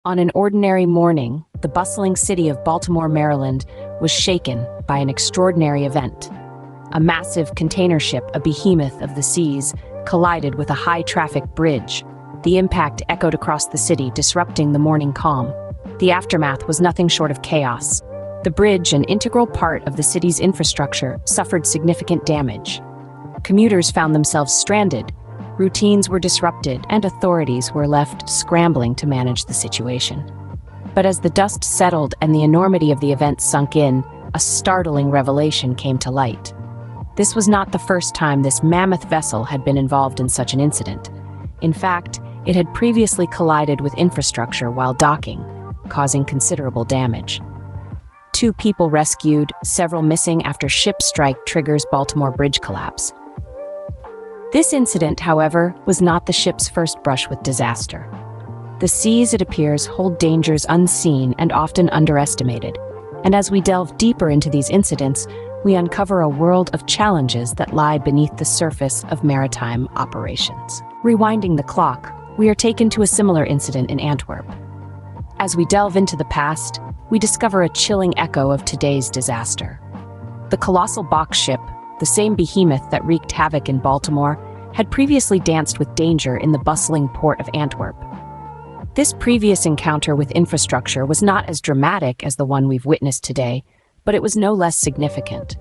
On an ordinary morning, the bustling city of Baltimore, Maryland, was shaken by an extraordinary event. A massive container ship, a behemoth of the seas, collided with a high-traffic bridge. The impact echoed across the city, disrupting the morning calm. The aftermath was nothing short of chaos. The bridge, an integral part of the city's infrastructure, suffered significant damage. Commuters found themselves stranded, routines were disrupted, and authorities were left scrambling to manage the situation. But as the dust settled and the enormity of the event sunk in, a startling revelation came to light. This was not the first time this mammoth vessel had been involved in such an incident. In fact, it had previously collided with infrastructure while docking, causing considerable damage. 2 people rescued, several missing after ship strike triggers Baltimore bridge collapse. This incident, however, was not the ship's first brush with disaster. The seas, it appears, hold dangers unseen and often underestimated. And as we delve deeper into these incidents, we uncover a world of challenges that lie beneath the surface of maritime operations. Rewinding the clock, we are taken to a similar incident in Antwerp. As we delve into the past, we discover a chilling echo of today's disaster. The colossal Boxship, the same behemoth that wreaked havoc in Baltimore, had previously danced with danger in the bustling port of Antwerp. This previous encounter with infrastructure was not as dramatic as the one we've witnessed today, but it was no less significant.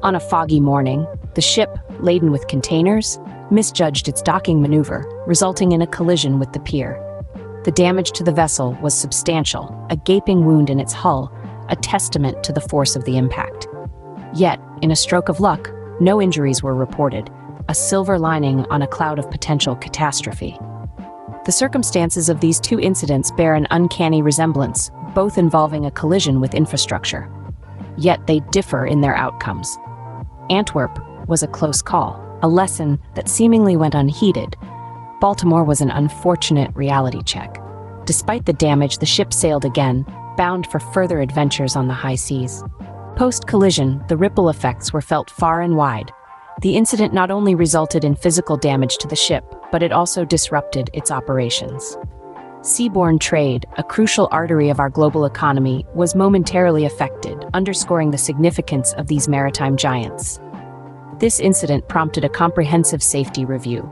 On a foggy morning, the ship, laden with containers, misjudged its docking maneuver, resulting in a collision with the pier. The damage to the vessel was substantial, a gaping wound in its hull, a testament to the force of the impact. Yet, in a stroke of luck, no injuries were reported, a silver lining on a cloud of potential catastrophe. The circumstances of these 2 incidents bear an uncanny resemblance, both involving a collision with infrastructure. Yet they differ in their outcomes. Antwerp was a close call, a lesson that seemingly went unheeded. Baltimore was an unfortunate reality check. Despite the damage, the ship sailed again, bound for further adventures on the high seas. Post-collision, the ripple effects were felt far and wide. The incident not only resulted in physical damage to the ship, but it also disrupted its operations. Seaborne trade, a crucial artery of our global economy, was momentarily affected, underscoring the significance of these maritime giants. This incident prompted a comprehensive safety review.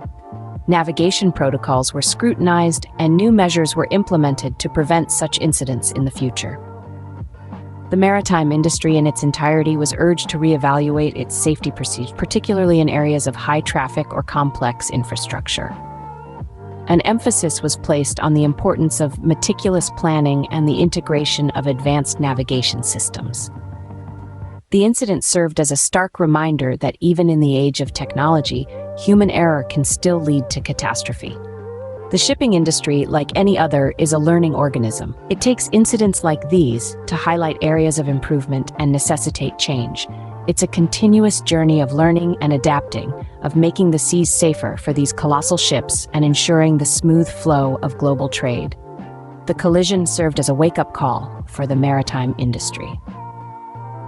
Navigation protocols were scrutinized, and new measures were implemented to prevent such incidents in the future. The maritime industry in its entirety was urged to reevaluate its safety procedures, particularly in areas of high traffic or complex infrastructure. An emphasis was placed on the importance of meticulous planning and the integration of advanced navigation systems. The incident served as a stark reminder that even in the age of technology, human error can still lead to catastrophe. The shipping industry, like any other, is a learning organism. It takes incidents like these to highlight areas of improvement and necessitate change. It's a continuous journey of learning and adapting, of making the seas safer for these colossal ships and ensuring the smooth flow of global trade. The collision served as a wake-up call for the maritime industry.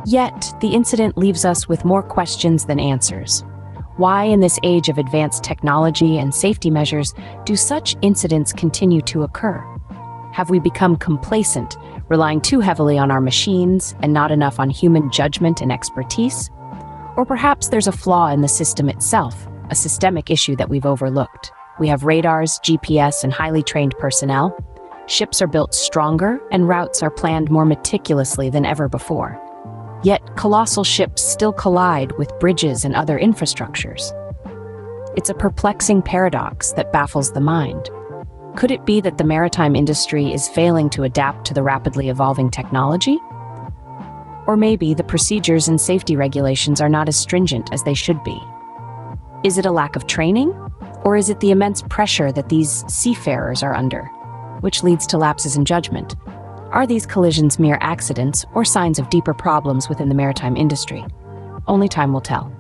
Yet, the incident leaves us with more questions than answers. Why, in this age of advanced technology and safety measures, do such incidents continue to occur? Have we become complacent, relying too heavily on our machines and not enough on human judgment and expertise? Or perhaps there's a flaw in the system itself, a systemic issue that we've overlooked. We have radars, GPS, and highly trained personnel. Ships are built stronger, and routes are planned more meticulously than ever before. Yet, colossal ships still collide with bridges and other infrastructures. It's a perplexing paradox that baffles the mind. Could it be that the maritime industry is failing to adapt to the rapidly evolving technology? Or maybe the procedures and safety regulations are not as stringent as they should be. Is it a lack of training? Or is it the immense pressure that these seafarers are under, which leads to lapses in judgment? Are these collisions mere accidents or signs of deeper problems within the maritime industry? Only time will tell.